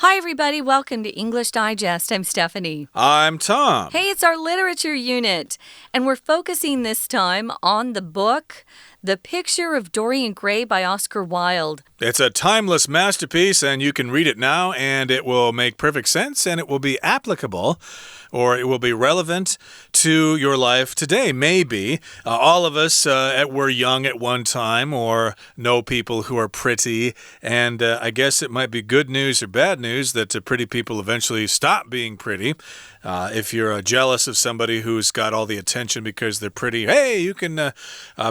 Hi, everybody. Welcome to English Digest. I'm Stephanie. I'm Tom. Hey, it's our literature unit, and we're focusing this time on the book, The Picture of Dorian Gray by Oscar Wilde. It's a timeless masterpiece, and you can read it now, and it will make perfect sense, and it will be applicable, or it will be relevant to your life today. Maybe all of us were young at one time or know people who are pretty, and I guess it might be good news or bad news that pretty people eventually stop being pretty. If you're jealous of somebody who's got all the attention because they're pretty, hey, you can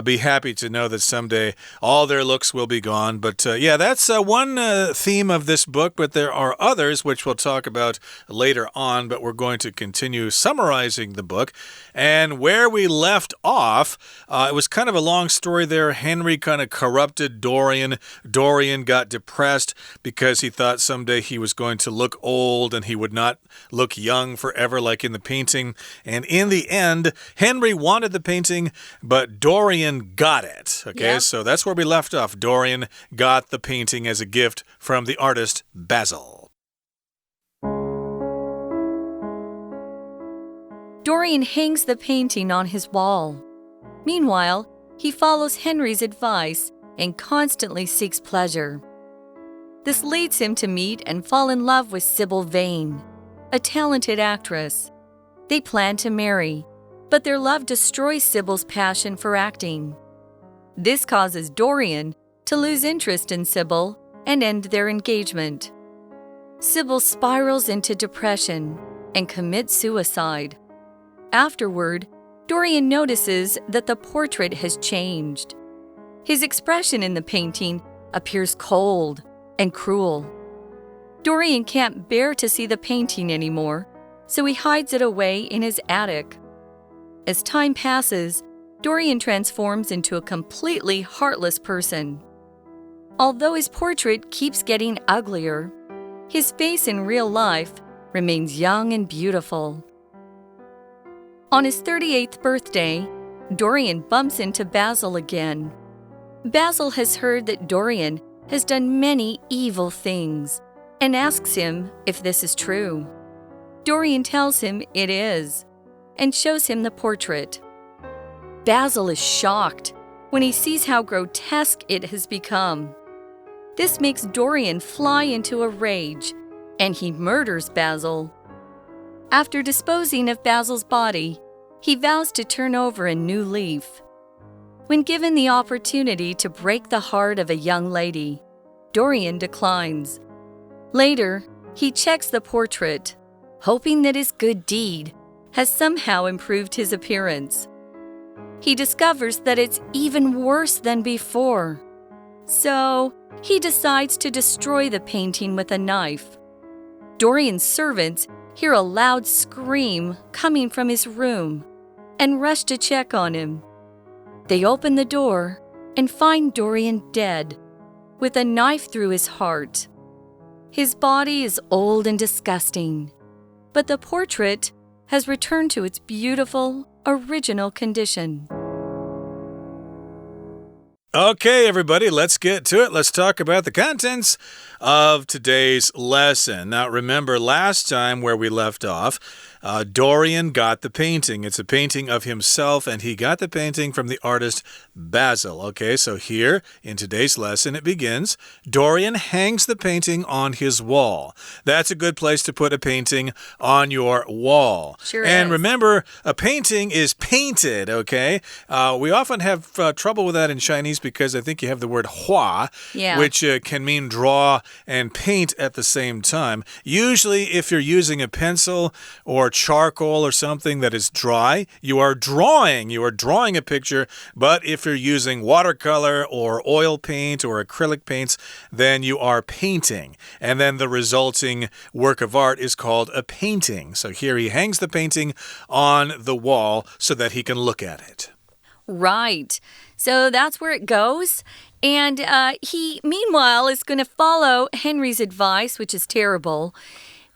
be happy to know that someday all their looks will be gone. But yeah, that's one theme of this book, but there are others which we'll talk about later on, but we're going to continue summarizing the book. And where we left off, it was kind of a long story there. Henry kind of corrupted Dorian. Dorian got depressed because he thought someday he was going to look old and he would not look young forever like in the painting. And in the end, Henry wanted the painting, but Dorian got it. Okay, Yep. So that's where we left off. Dorian got the painting as a gift from the artist Basil. Dorian hangs the painting on his wall. Meanwhile, he follows Henry's advice and constantly seeks pleasure. This leads him to meet and fall in love with Sybil Vane, a talented actress. They plan to marry, but their love destroys Sybil's passion for acting. This causes Dorian to lose interest in Sybil and end their engagement. Sybil spirals into depression and commits suicide. Afterward, Dorian notices that the portrait has changed. His expression in the painting appears cold and cruel. Dorian can't bear to see the painting anymore, so he hides it away in his attic. As time passes, Dorian transforms into a completely heartless person. Although his portrait keeps getting uglier, his face in real life remains young and beautiful. On his 38th birthday, Dorian bumps into Basil again. Basil has heard that Dorian has done many evil things and asks him if this is true. Dorian tells him it is and shows him the portrait. Basil is shocked when he sees how grotesque it has become. This makes Dorian fly into a rage, and he murders Basil. After disposing of Basil's body, he vows to turn over a new leaf. When given the opportunity to break the heart of a young lady, Dorian declines. Later, he checks the portrait, hoping that his good deed has somehow improved his appearance. He discovers that it's even worse than before. So, he decides to destroy the painting with a knife. Dorian's servants hear a loud scream coming from his room and rush to check on him. They open the door and find Dorian dead, with a knife through his heart. His body is old and disgusting, but the portrait has returned to its beautiful, original condition. Okay, everybody, let's get to it. Let's talk about the contents of today's lesson. Now, remember last time where we left off, Dorian got the painting. It's a painting of himself, and he got the painting from the artist Basil. Okay, so here in today's lesson, it begins. Dorian hangs the painting on his wall. That's a good place to put a painting on your wall. Sure and is. remember, a painting is painted, okay? We often have trouble with that in Chinese because I think you have the word hua, which can mean draw and paint at the same time. Usually, if you're using a pencil or charcoal or something that is dry, you are drawing a picture. But if you're using watercolor or oil paint or acrylic paints, then you are painting. And then the resulting work of art is called a painting. So here he hangs the painting on the wall so that he can look at it. Right. So that's where it goes. And he, meanwhile, is going to follow Henry's advice, which is terrible.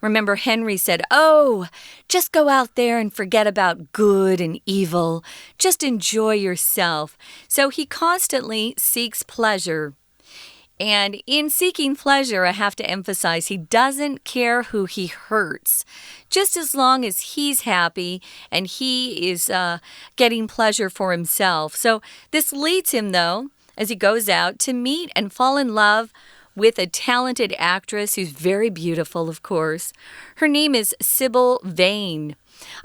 Remember, Henry said, "Oh, just go out there and forget about good and evil. Just enjoy yourself." So he constantly seeks pleasure. And in seeking pleasure, I have to emphasize he doesn't care who he hurts. Just as long as he's happy and he is getting pleasure for himself. So this leads him, though, as he goes out, to meet and fall in love with a talented actress who's very beautiful, of course. Her name is Sybil Vane.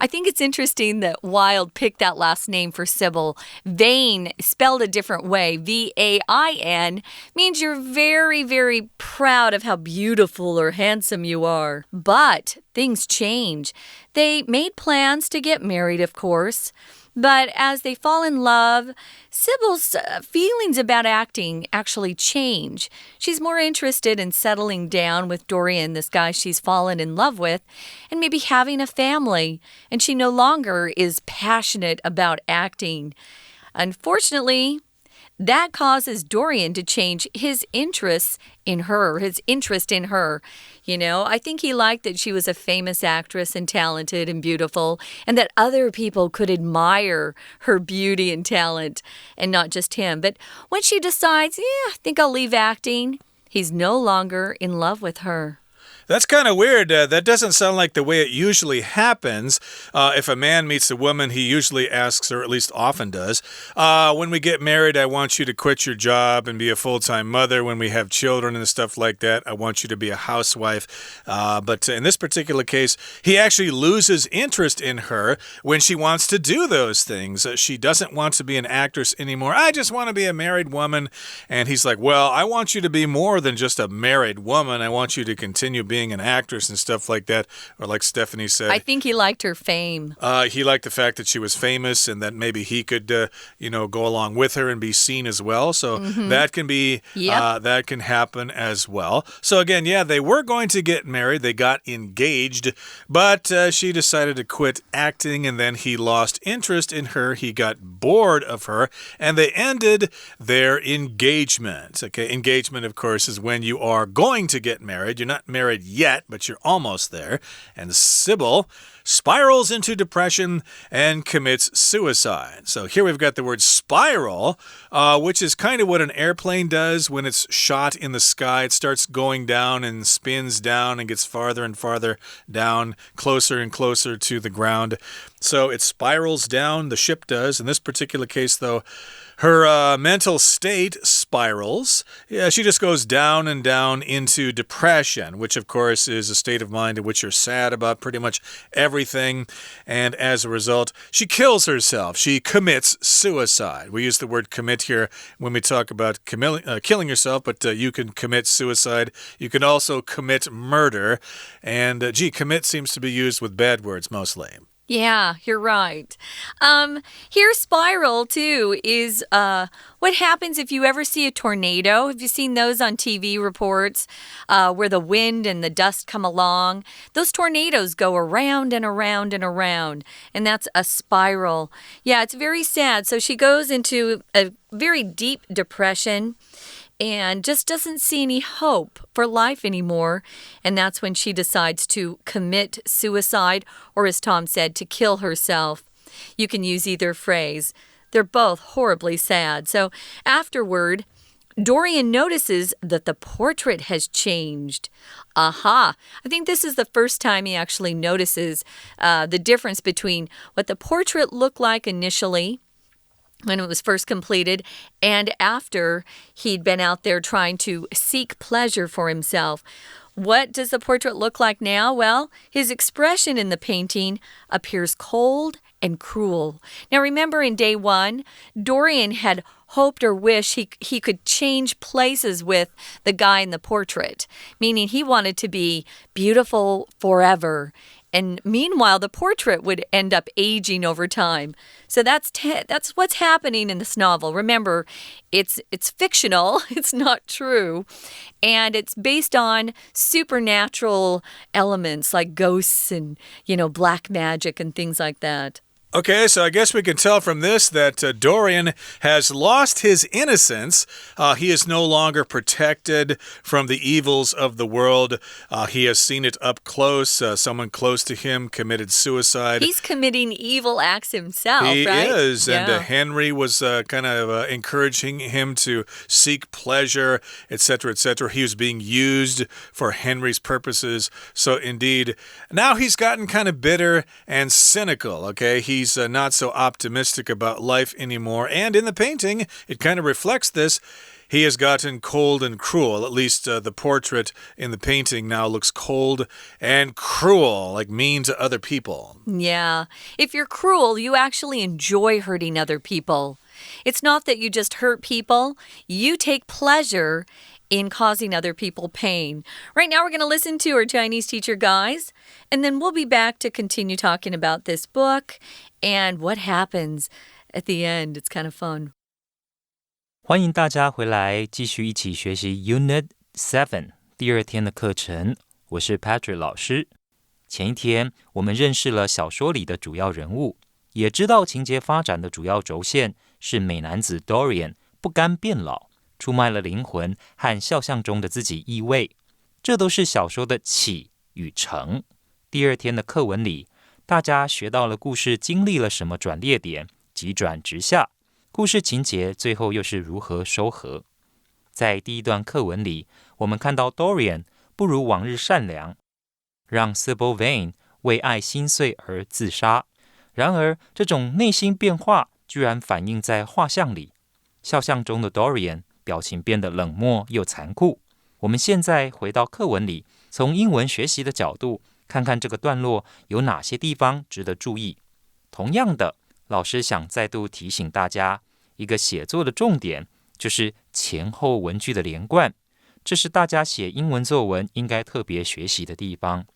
I think it's interesting that Wilde picked that last name for Sybil. Vain, spelled a different way, V-A-I-N, means you're very, very proud of how beautiful or handsome you are. But things change. They made plans to get married, of course. But as they fall in love, Sybil's feelings about acting actually change. She's more interested in settling down with Dorian, this guy she's fallen in love with, and maybe having a family. And she no longer is passionate about acting. Unfortunately, that causes Dorian to change his interest in her. You know, I think he liked that she was a famous actress and talented and beautiful, and that other people could admire her beauty and talent, and not just him. But when she decides, I think I'll leave acting, he's no longer in love with her. That's kind of weird. That doesn't sound like the way it usually happens. If a man meets a woman, he usually asks, or at least often does, when we get married, I want you to quit your job and be a full-time mother. When we have children and stuff like that, I want you to be a housewife. But in this particular case, he actually loses interest in her when she wants to do those things. She doesn't want to be an actress anymore. I just want to be a married woman. And he's like, well, I want you to be more than just a married woman. I want you to continue being an actress and stuff like that, or like Stephanie said. I think he liked her fame. He liked the fact that she was famous and that maybe he could, go along with her and be seen as well. So that can be, that can happen as well. So again, they were going to get married. They got engaged, but she decided to quit acting, and then he lost interest in her. He got bored of her, and they ended their engagement. Okay, engagement, of course, is when you are going to get married. You're not married yet, but you're almost there. And Sybil spirals into depression and commits suicide. So here we've got the word spiral, which is kind of what an airplane does when it's shot in the sky. It starts going down and spins down and gets farther and farther down, closer and closer to the ground. So it spirals down, the ship does. In this particular case, though, her mental state spirals. She just goes down and down into depression, which, of course, is a state of mind in which you're sad about pretty much everything. And as a result, she kills herself. She commits suicide. We use the word commit here when we talk about killing yourself, but you can commit suicide. You can also commit murder. And, commit seems to be used with bad words mostly. Yeah, you're right. Here, spiral, too, is what happens if you ever see a tornado. Have you seen those on TV reports where the wind and the dust come along? Those tornadoes go around and around and around, and that's a spiral. Yeah, it's very sad. So she goes into a very deep depression and just doesn't see any hope for life anymore. And that's when she decides to commit suicide, or as Tom said, to kill herself. You can use either phrase. They're both horribly sad. So afterward, Dorian notices that the portrait has changed. Aha! I think this is the first time he actually notices the difference between what the portrait looked like initially, when it was first completed, and after he'd been out there trying to seek pleasure for himself. What does the portrait look like now? Well, his expression in the painting appears cold and cruel. Now remember, in day one, Dorian had hoped or wished he could change places with the guy in the portrait, meaning he wanted to be beautiful forever. And meanwhile, the portrait would end up aging over time. So that's what's happening in this novel. Remember, it's fictional. It's not true. And it's based on supernatural elements like ghosts and, black magic and things like that. Okay, so I guess we can tell from this that Dorian has lost his innocence. He is no longer protected from the evils of the world. He has seen it up close. Someone close to him committed suicide. He's committing evil acts himself, he right? Is, yeah. and Henry was kind of encouraging him to seek pleasure, etc., etc. He was being used for Henry's purposes. So indeed, now he's gotten kind of bitter and cynical, okay? He's not so optimistic about life anymore. And in the painting, it kind of reflects this. He has gotten cold and cruel. At least the portrait in the painting now looks cold and cruel, like mean to other people. Yeah. If you're cruel, you actually enjoy hurting other people. It's not that you just hurt people. You take pleasure in causing other people pain. Right now, we're going to listen to our Chinese teacher, guys, and then we'll be back to continue talking about this book and what happens at the end. It's kind of fun. 欢迎大家回来，继续一起学习 Unit7 第2天的课程。我是 Patrick 老师。前一天我们认识了小说里的主要人物，也知道情节发展的主要轴线是美男子 Dorian 不甘变老，出卖了灵魂和肖像中的自己意味，这都是小说的起与承。第2天的课文里，大家学到了故事经历了什么转捩点，急转直下，故事情节最后又是如何收合。在第1段课文里，我们看到 Dorian 不如往日善良，让 Sybil Vane 为爱心碎而自杀。然而这种内心变化居然反映在画像里，肖像中的 Dorian 表情变得冷漠又残酷。我们现在回到课文里，从英文学习的角度看看这个段落有哪些地方值得注意。同样的，老师想再度提醒大家，一个写作的重点就是前后文句的连贯，这是大家写英文作文应该特别学习的地方。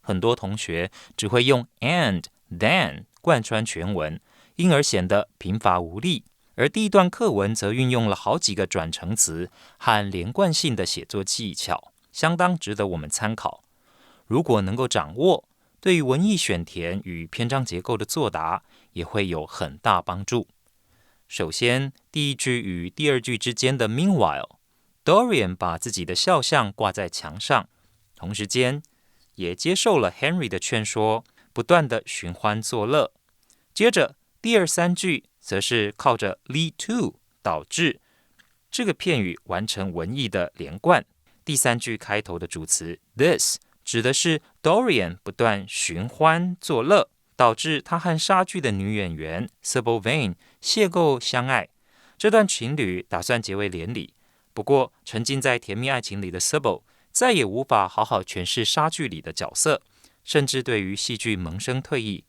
很多同学只会用 and, then 贯穿全文，因而显得贫乏无力。而第1段课文则运用了好几个转承词和连贯性的写作技巧，相当值得我们参考。如果能够掌握，对于文意选填与篇章结构的作答也会有很大帮助。首先，第1句与第2句之间的 Meanwhile， Dorian 把自己的肖像挂在墙上，同时间也接受了 Henry 的劝说，不断的寻欢作乐。接着第2、3句则是靠着 lead to 导致这个片语完成文意的连贯。第3句开头的主词 this 指的是 Dorian 不断寻欢作乐，导致他和莎剧的女演员 Sybil Vane 邂逅相爱。这段情侣打算结为连理，不过沉浸在甜蜜爱情里的 Sybil 再也无法好好诠释莎剧里的角色，甚至对于戏剧萌生退意。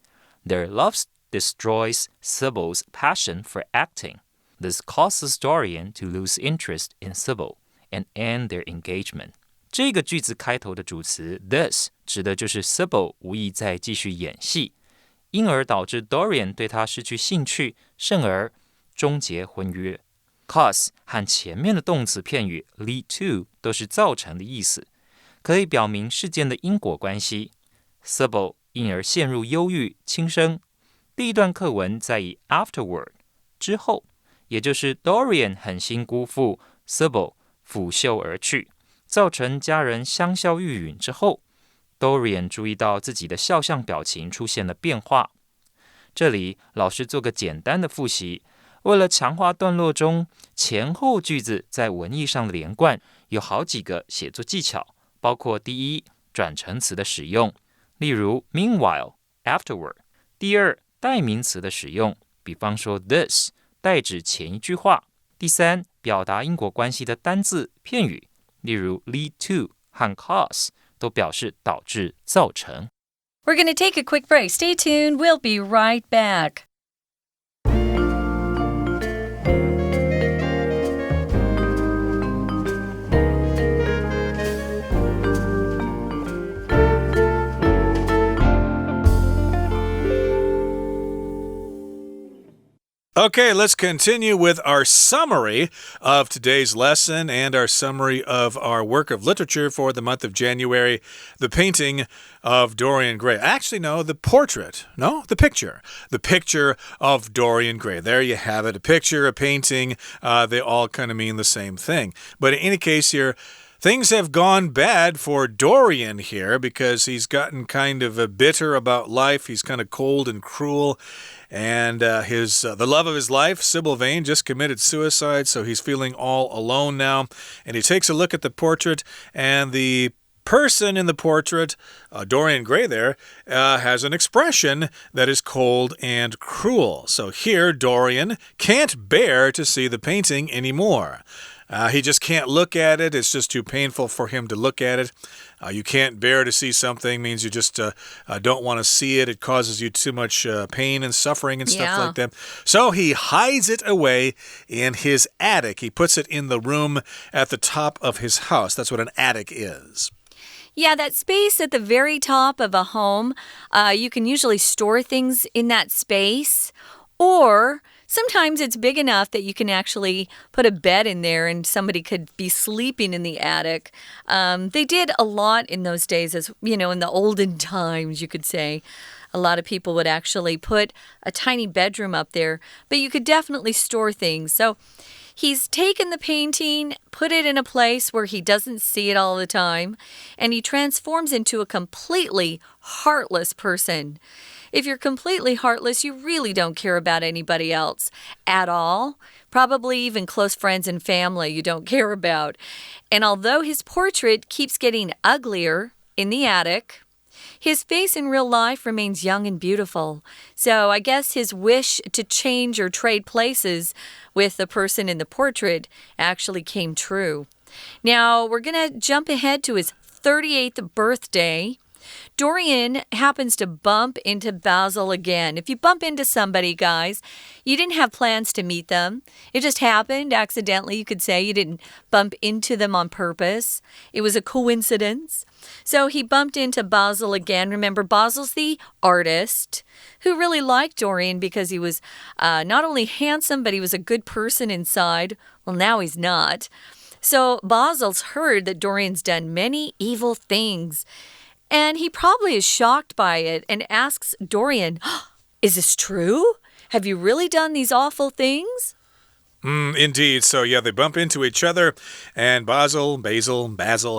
Their love destroys Sybil's passion for acting. This causes Dorian to lose interest in Sybil and end their engagement. 这个句子开头的主词 this 指的就是 Sybil 无意再继续演戏，因而导致 Dorian 对她失去兴趣，甚而终结婚约。cause 和前面的动词片语 lead to 都是造成的意思，可以表明事件的因果关系。Sybil 因而陷入忧郁轻生。第1段课文在以 afterward 之后，也就是 Dorian 狠心辜负 Sybil 拂袖而去，造成家人香消玉殒之后， Dorian 注意到自己的肖像表情出现了变化。这里老师做个简单的复习，为了强化段落中前后句子在文意上的连贯，有好几个写作技巧，包括第1，转承词的使用，例如 meanwhile, afterward。第2，代名词的使用，比方说 this 代指前一句话。第3，表达因果关系的单字片语，例如 lead to 和 cause 都表示导致造成。We're going to take a quick break. Stay tuned. We'll be right back. Okay, let's continue with our summary of today's lesson and our summary of our work of literature for the month of January, the painting of Dorian Gray. Actually, no, the portrait. No, the picture. The picture of Dorian Gray. There you have it. A picture, a painting, they all kind of mean the same thing. But in any case here, things have gone bad for Dorian here because he's gotten kind of bitter about life. He's kind of cold and cruel. And the love of his life, Sybil Vane, just committed suicide, so he's feeling all alone now. And he takes a look at the portrait, and the person in the portrait, Dorian Gray there, has an expression that is cold and cruel. So here, Dorian can't bear to see the painting anymore. He just can't look at it. It's just too painful for him to look at it. You can't bear to see something means you just don't want to see it. It causes you too much pain and suffering and stuff like that. So he hides it away in his attic. He puts it in the room at the top of his house. That's what an attic is. Yeah, that space at the very top of a home, you can usually store things in that space, or sometimes it's big enough that you can actually put a bed in there and somebody could be sleeping in the attic. They did a lot in those days, as you know, in the olden times, you could say. A lot of people would actually put a tiny bedroom up there, but you could definitely store things. So he's taken the painting, put it in a place where he doesn't see it all the time, and he transforms into a completely heartless person. If you're completely heartless, you really don't care about anybody else at all. Probably even close friends and family you don't care about. And although his portrait keeps getting uglier in the attic, his face in real life remains young and beautiful. So I guess his wish to change or trade places with the person in the portrait actually came true. Now, we're going to jump ahead to his 38th birthday. Dorian happens to bump into Basil again. If you bump into somebody, guys, you didn't have plans to meet them. It just happened accidentally, you could say. You didn't bump into them on purpose. It was a coincidence. So he bumped into Basil again. Remember, Basil's the artist who really liked Dorian because he was not only handsome, but he was a good person inside. Well, now he's not. So Basil's heard that Dorian's done many evil things. And he probably is shocked by it and asks Dorian, is this true? Have you really done these awful things? Indeed. So, yeah, they bump into each other, and Basil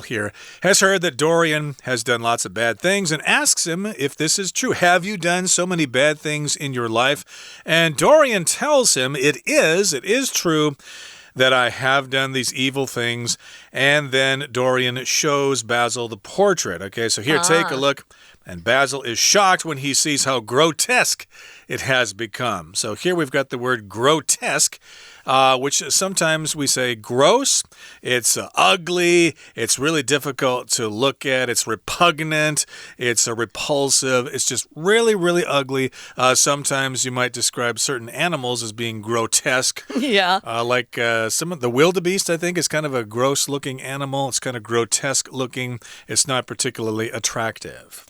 here, has heard that Dorian has done lots of bad things and asks him if this is true. Have you done so many bad things in your life? And Dorian tells him it is true that I have done these evil things. And then Dorian shows Basil the portrait. Okay, so here, take a look. And Basil is shocked when he sees how grotesque it has become. So here we've got the word grotesque, which sometimes we say gross. It's ugly. It's really difficult to look at. It's repugnant. It's repulsive. It's just really, really ugly. Sometimes you might describe certain animals as being grotesque. Yeah. Like some of the wildebeest, I think, is kind of a gross-looking animal. It's kind of grotesque-looking. It's not particularly attractive.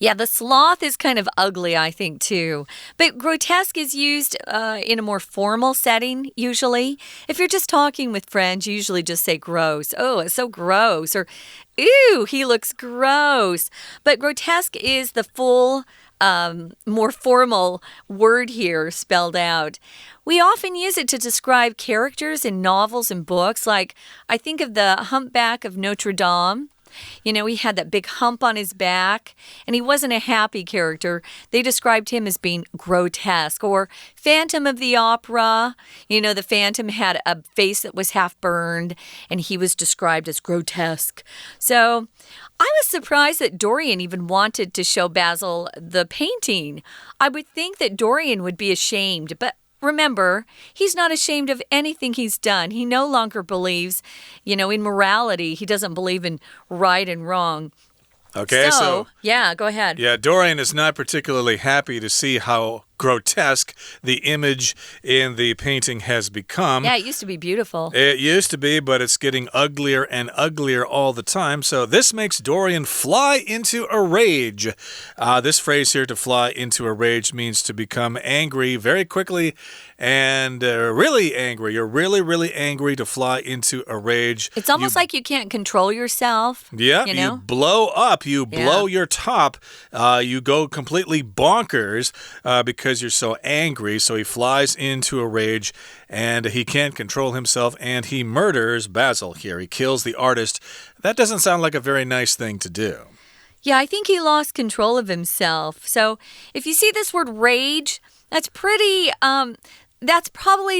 Yeah, the sloth is kind of ugly, I think, too. But grotesque is used in a more formal setting, usually. If you're just talking with friends, you usually just say gross. Oh, it's so gross. Or, ew, he looks gross. But grotesque is the full, more formal word here spelled out. We often use it to describe characters in novels and books. Like, I think of the Humpback of Notre Dame. You know, he had that big hump on his back, and he wasn't a happy character. They described him as being grotesque. Or Phantom of the Opera. You know, the Phantom had a face that was half burned, and he was described as grotesque. So I was surprised that Dorian even wanted to show Basil the painting. I would think that Dorian would be ashamed, but remember, he's not ashamed of anything he's done. He no longer believes, in morality. He doesn't believe in right and wrong. Okay, so yeah, go ahead. Yeah, Dorian is not particularly happy to see how grotesque the image in the painting has become. Yeah, it used to be beautiful. It used to be, but it's getting uglier and uglier all the time. So this makes Dorian fly into a rage. This phrase here, to fly into a rage, means to become angry very quickly and really angry. You're really, really angry, to fly into a rage. It's almost like you can't control yourself. Yeah, you blow up. You blow your top. You go completely bonkers because you're so angry. So he flies into a rage and he can't control himself and he murders Basil here. He kills the artist. That doesn't sound like a very nice thing to do. Yeah, I think he lost control of himself. So if you see this word rage, that's probably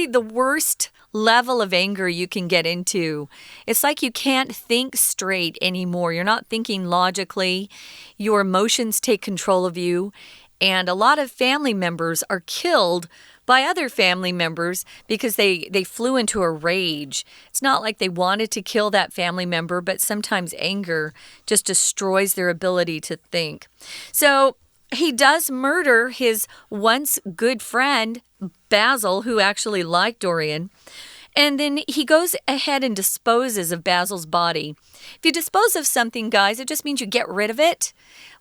the worst level of anger you can get into. It's like you can't think straight anymore. You're not thinking logically. Your emotions take control of you. And a lot of family members are killed by other family members because they flew into a rage. It's not like they wanted to kill that family member, but sometimes anger just destroys their ability to think. So he does murder his once good friend, Basil, who actually liked Dorian. And then he goes ahead and disposes of Basil's body. If you dispose of something, guys, it just means you get rid of it.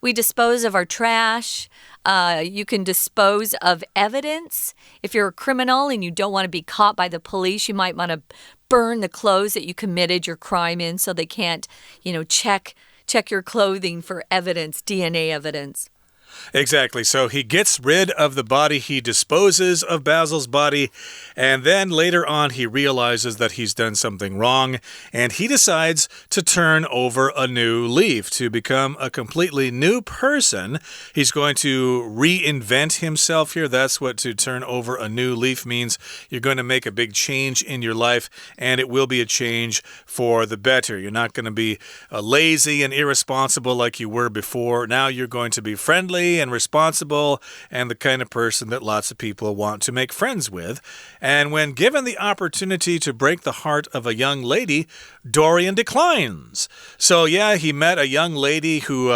We dispose of our trash. You can dispose of evidence. If you're a criminal and you don't want to be caught by the police, you might want to burn the clothes that you committed your crime in so they can't, check your clothing for evidence, DNA evidence. Exactly. So he gets rid of the body. He disposes of Basil's body. And then later on, he realizes that he's done something wrong. And he decides to turn over a new leaf, to become a completely new person. He's going to reinvent himself here. That's what to turn over a new leaf means. You're going to make a big change in your life, and it will be a change for the better. You're not going to be lazy and irresponsible like you were before. Now you're going to be friendly and responsible and the kind of person that lots of people want to make friends with. And when given the opportunity to break the heart of a young lady, Dorian declines. So yeah, he met a young lady who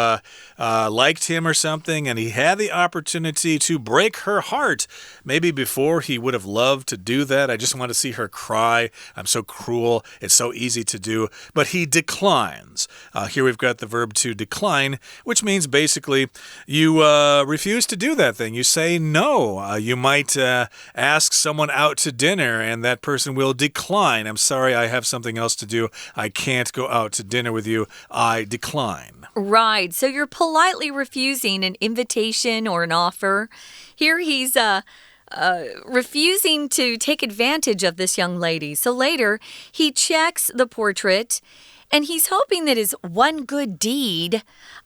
liked him or something, and he had the opportunity to break her heart. Maybe before he would have loved to do that. I just want to see her cry. I'm so cruel. It's so easy to do. But he declines. Here we've got the verb to decline, which means basically you refuse to do that thing. You say no. You might ask someone out to dinner, and that person will decline. I'm sorry, I have something else to do. I can't go out to dinner with you. I decline. Right. So you're politely refusing an invitation or an offer. Here he's refusing to take advantage of this young lady. So later, he checks the portrait, and he's hoping that his one good deed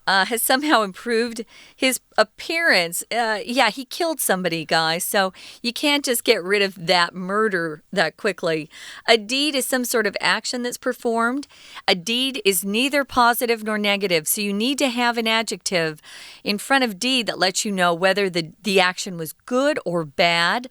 has somehow improved his appearance. He killed somebody, guys, so you can't just get rid of that murder that quickly. A deed is some sort of action that's performed. A deed is neither positive nor negative, so you need to have an adjective in front of deed that lets you know whether the action was good or bad,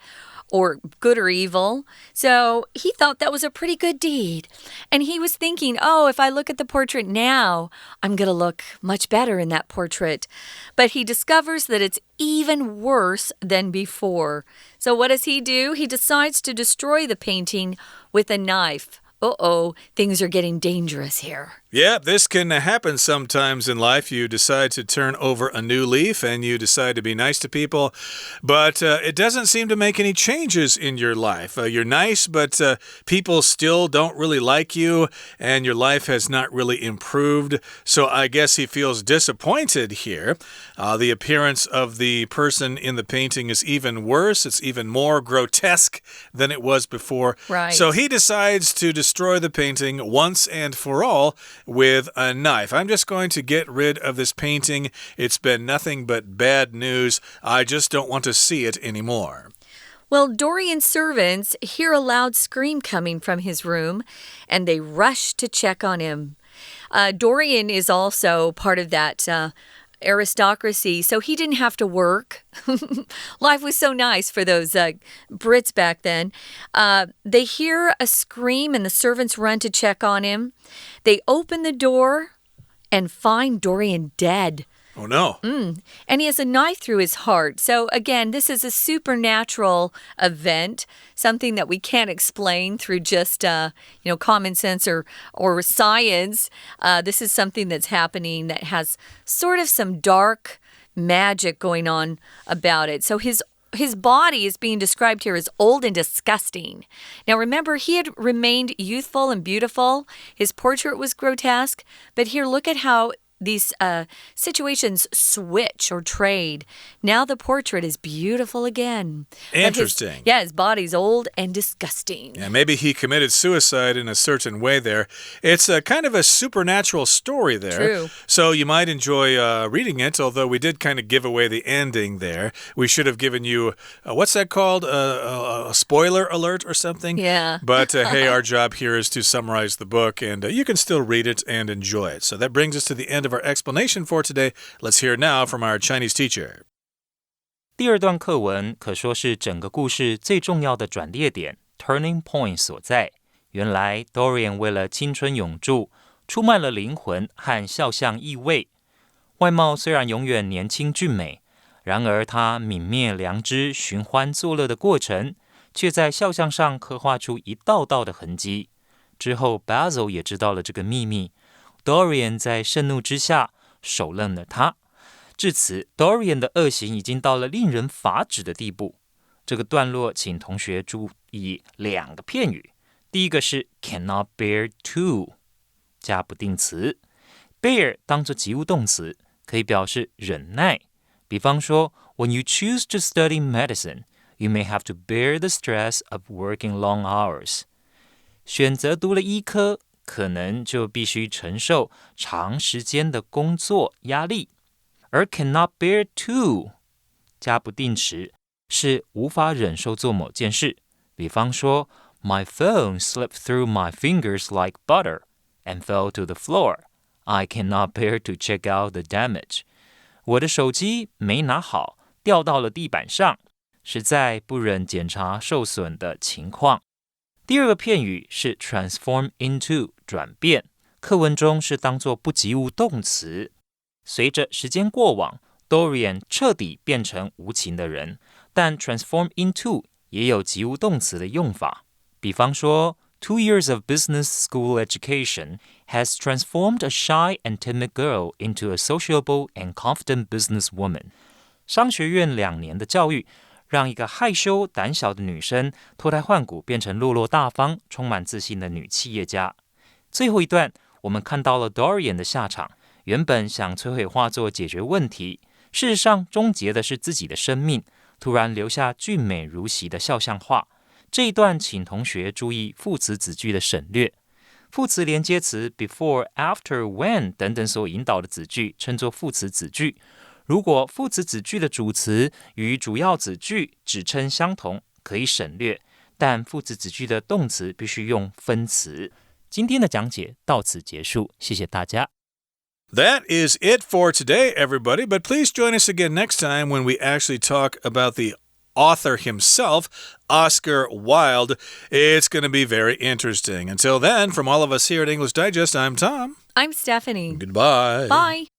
or good or evil. So he thought that was a pretty good deed. And he was thinking, if I look at the portrait now, I'm going to look much better in that portrait. But he discovers that it's even worse than before. So what does he do? He decides to destroy the painting with a knife. Things are getting dangerous here. Yeah, this can happen sometimes in life. You decide to turn over a new leaf and you decide to be nice to people, but it doesn't seem to make any changes in your life. You're nice, but people still don't really like you, and your life has not really improved. So I guess he feels disappointed here. The appearance of the person in the painting is even worse. It's even more grotesque than it was before. Right. So he decides to destroy the painting once and for all with a knife. I'm just going to get rid of this painting. It's been nothing but bad news. I just don't want to see it anymore. Well, Dorian's servants hear a loud scream coming from his room, and they rush to check on him. Dorian is also part of that aristocracy, so he didn't have to work. Life was so nice for those Brits back then. They hear a scream, and the servants run to check on him. They open the door and find Dorian dead. Oh, no. And he has a knife through his heart. So again, this is a supernatural event, something that we can't explain through just, common sense or science. This is something that's happening that has sort of some dark magic going on about it. So his body is being described here as old and disgusting. Now, remember, he had remained youthful and beautiful. His portrait was grotesque. But here, look at how these situations switch or trade. Now the portrait is beautiful again. Interesting. His body's old and disgusting. Yeah, maybe he committed suicide in a certain way there. It's a kind of a supernatural story there. True. So you might enjoy reading it, although we did kind of give away the ending there. We should have given you, what's that called? A spoiler alert or something? Yeah. But hey, our job here is to summarize the book, and you can still read it and enjoy it. So that brings us to the end of our explanation for today. Let's hear now from our Chinese teacher. 第二段课文可说是整个故事最重要的转捩点 turning point 所在。原来 Dorian 为了青春永驻，出卖了灵魂和肖像意味。外貌虽然永远年轻俊美，然而他泯灭良知、寻欢作乐的过程，却在肖像上刻画出一道道的痕迹。之后 Basil 也知道了这个秘密。Dorian 在盛怒之下手刃了他，至此 Dorian 的恶行已经到了令人发指的地步。这个段落请同学注意两个片语，第一个是 cannot bear to 加不定词， bear 当作及物动词，可以表示忍耐。比方说 When you choose to study medicine, you may have to bear the stress of working long hours. 选择读了医科，可能就必须承受长时间的工作压力。而 cannot bear to 加不定词是无法忍受做某件事。比方说 My phone slipped through my fingers like butter and fell to the floor. I cannot bear to check out the damage. 我的手机没拿好，掉到了地板上，实在不忍检查受损的情况。第二个片语是 transform into 转变，课文中是当作不及物动词。随着时间过往 Dorian 彻底变成无情的人，但 transform into 也有及物动词的用法。比方说 2 years of business school education has transformed a shy and timid girl into a sociable and confident businesswoman. 商学院2年的教育让一个害羞胆小的女生脱胎换骨，变成落落大方、充满自信的女企业家。最后一段，我们看到了 Dorian 的下场，原本想摧毁画作解决问题，事实上终结的是自己的生命，突然留下俊美如洗的肖像画。这一段请同学注意副词子句的省略，副词连接词 before、after、when 等等所引导的子句称作副词子句。如果副词子句的主词与主要子句指称相同，可以省略，但副词子句的动词必须用分词。今天的讲解到此结束，谢谢大家。That is it for today, everybody. But please join us again next time when we actually talk about the author himself, Oscar Wilde. It's going to be very interesting. Until then, from all of us here at English Digest, I'm Tom. I'm Stephanie. Goodbye. Bye.